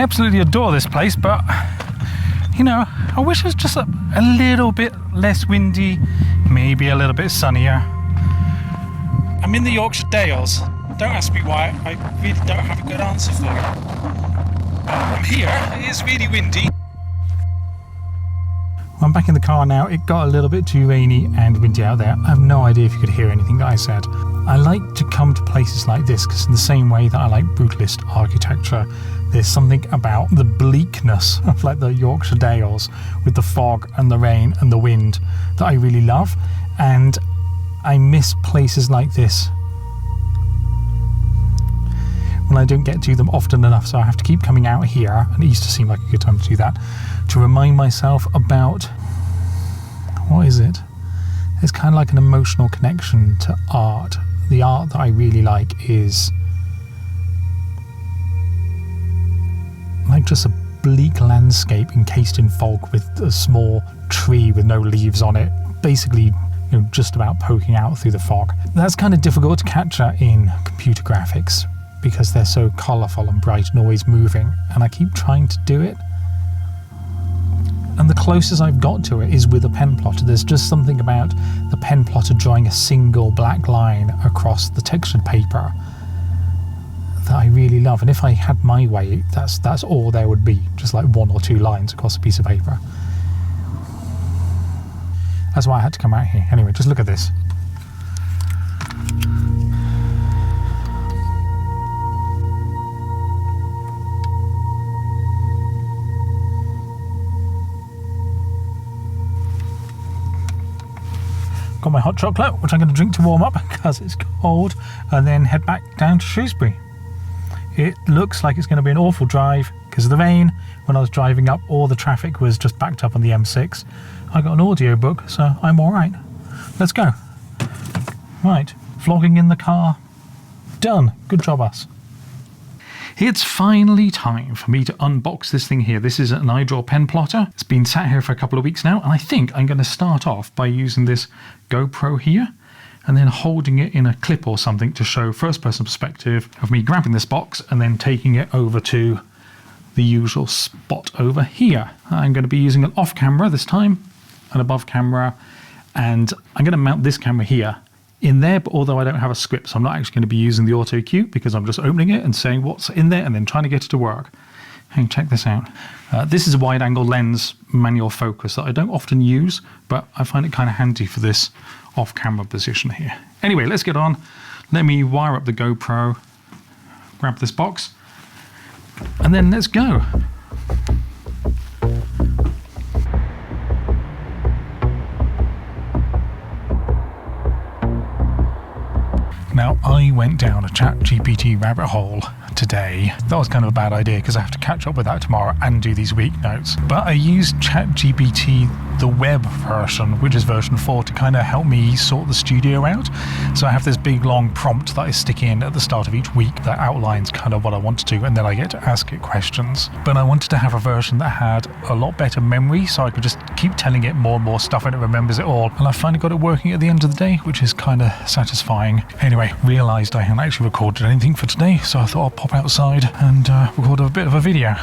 absolutely adore this place, but you know, I wish it was just a little bit less windy, maybe a little bit sunnier. I'm in the Yorkshire Dales. Don't ask me why, I really don't have a good answer for you. I'm here, it is really windy. I'm back in the car now. It got a little bit too rainy and windy out there. I have no idea if you could hear anything that I said. I like to come to places like this because in the same way that I like brutalist architecture, there's something about the bleakness of like the Yorkshire Dales with the fog and the rain and the wind that I really love, and I miss places like this when I don't get to them often enough, so I have to keep coming out here, and it used to seem like a good time to do that, to remind myself about, what is it? It's kind of like an emotional connection to art. The art that I really like is like just a bleak landscape encased in fog with a small tree with no leaves on it, basically, you know, just about poking out through the fog. That's kind of difficult to capture in computer graphics because they're so colourful and bright and always moving, and I keep trying to do it. And the closest I've got to it is with a pen plotter. There's just something about the pen plotter drawing a single black line across the textured paper that I really love. And if I had my way, that's all there would be, just like 1 or 2 lines across a piece of paper. That's why I had to come out here. Anyway, just look at this. Got my hot chocolate, which I'm going to drink to warm up because it's cold, and then head back down to Shrewsbury. It looks like it's going to be an awful drive because of the rain. When I was driving up, all the traffic was just backed up on the M6. I got an audio book, so I'm all right. Let's go. Right, vlogging in the car. Done. Good job, us. It's finally time for me to unbox this thing here. This is an iDraw pen plotter. It's been sat here for a couple of weeks now, and I think I'm going to start off by using this GoPro here and then holding it in a clip or something to show first-person perspective of me grabbing this box and then taking it over to the usual spot over here. I'm going to be using an off camera this time, an above camera, and I'm going to mount this camera here in there, but although I don't have a script, so I'm not actually going to be using the auto cue because I'm just opening it and saying what's in there and then trying to get it to work. Hey, check this out. This is a wide angle lens manual focus that I don't often use, but I find it kind of handy for this off camera position here. Anyway, let's get on. Let me wire up the GoPro, grab this box, and then let's go. Now, I went down a Chat-GPT rabbit hole today. That was kind of a bad idea because I have to catch up with that tomorrow and do these week notes. But I used Chat-GPT, the web version, which is version 4, to kind of help me sort the studio out. So I have this big long prompt that I stick in at the start of each week that outlines kind of what I want to do, and then I get to ask it questions. But I wanted to have a version that had a lot better memory, so I could just keep telling it more and more stuff and it remembers it all. And I finally got it working at the end of the day, which is kind of satisfying. Anyway, realised I hadn't actually recorded anything for today, so I thought I'll pop outside and record a bit of a video.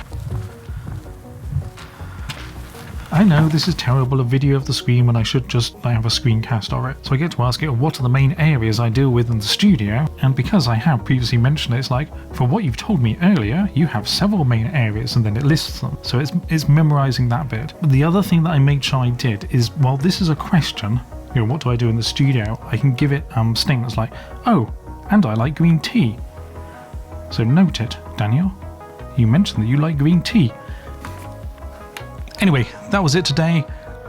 I know this is terrible, a video of the screen when I should just have a screencast of it. So I get to ask it what are the main areas I deal with in the studio, and because I have previously mentioned it, it's like, from what you've told me earlier, you have several main areas, and then it lists them. So it's memorising that bit. But the other thing that I made sure I did is, well, this is a question, you know, what do I do in the studio? I can give it things like, oh, and I like green tea. So note it, Daniel. You mentioned that you like green tea. Anyway, that was it today.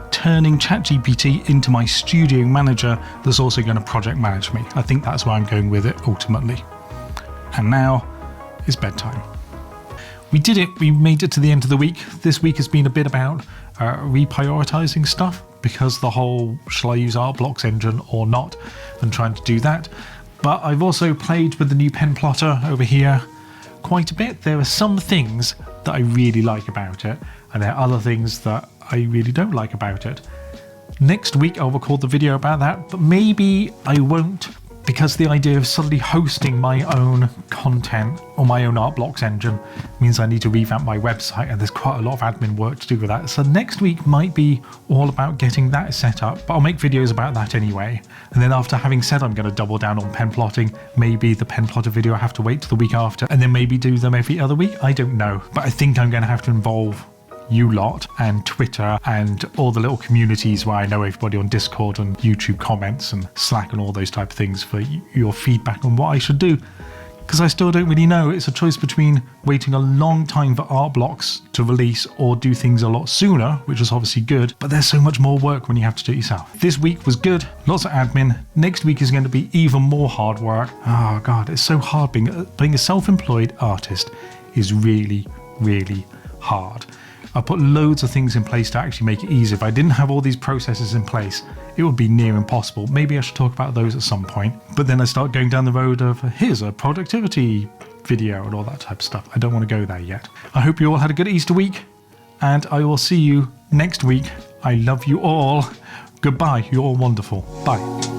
Turning Chat-GPT into my studio manager that's also going to project manage me. I think that's where I'm going with it ultimately. And now it's bedtime. We did it. We made it to the end of the week. This week has been a bit about reprioritizing stuff because the whole shall I use art blocks engine or not, and trying to do that. But I've also played with the new pen plotter over here quite a bit. There are some things that I really like about it, and there are other things that I really don't like about it. Next week I'll record the video about that, but maybe I won't because the idea of suddenly hosting my own content on my own art blocks engine means I need to revamp my website, and there's quite a lot of admin work to do with that. So next week might be all about getting that set up, but I'll make videos about that anyway. And then after having said I'm going to double down on pen plotting, maybe the pen plotter video I have to wait till the week after, and then maybe do them every other week. I don't know, but I think I'm going to have to involve you lot and Twitter and all the little communities where I know everybody on Discord and YouTube comments and Slack and all those type of things for your feedback on what I should do, because I still don't really know. It's a choice between waiting a long time for art blocks to release or do things a lot sooner, which is obviously good, but there's so much more work when you have to do it yourself. This week was good, lots of admin. Next week is going to be even more hard work. Oh God, it's so hard. Being a self-employed artist is really, really hard. I put loads of things in place to actually make it easy. If I didn't have all these processes in place, it would be near impossible. Maybe I should talk about those at some point. But then I start going down the road of here's a productivity video and all that type of stuff. I don't want to go there yet. I hope you all had a good Easter week, and I will see you next week. I love you all. Goodbye. You're all wonderful. Bye.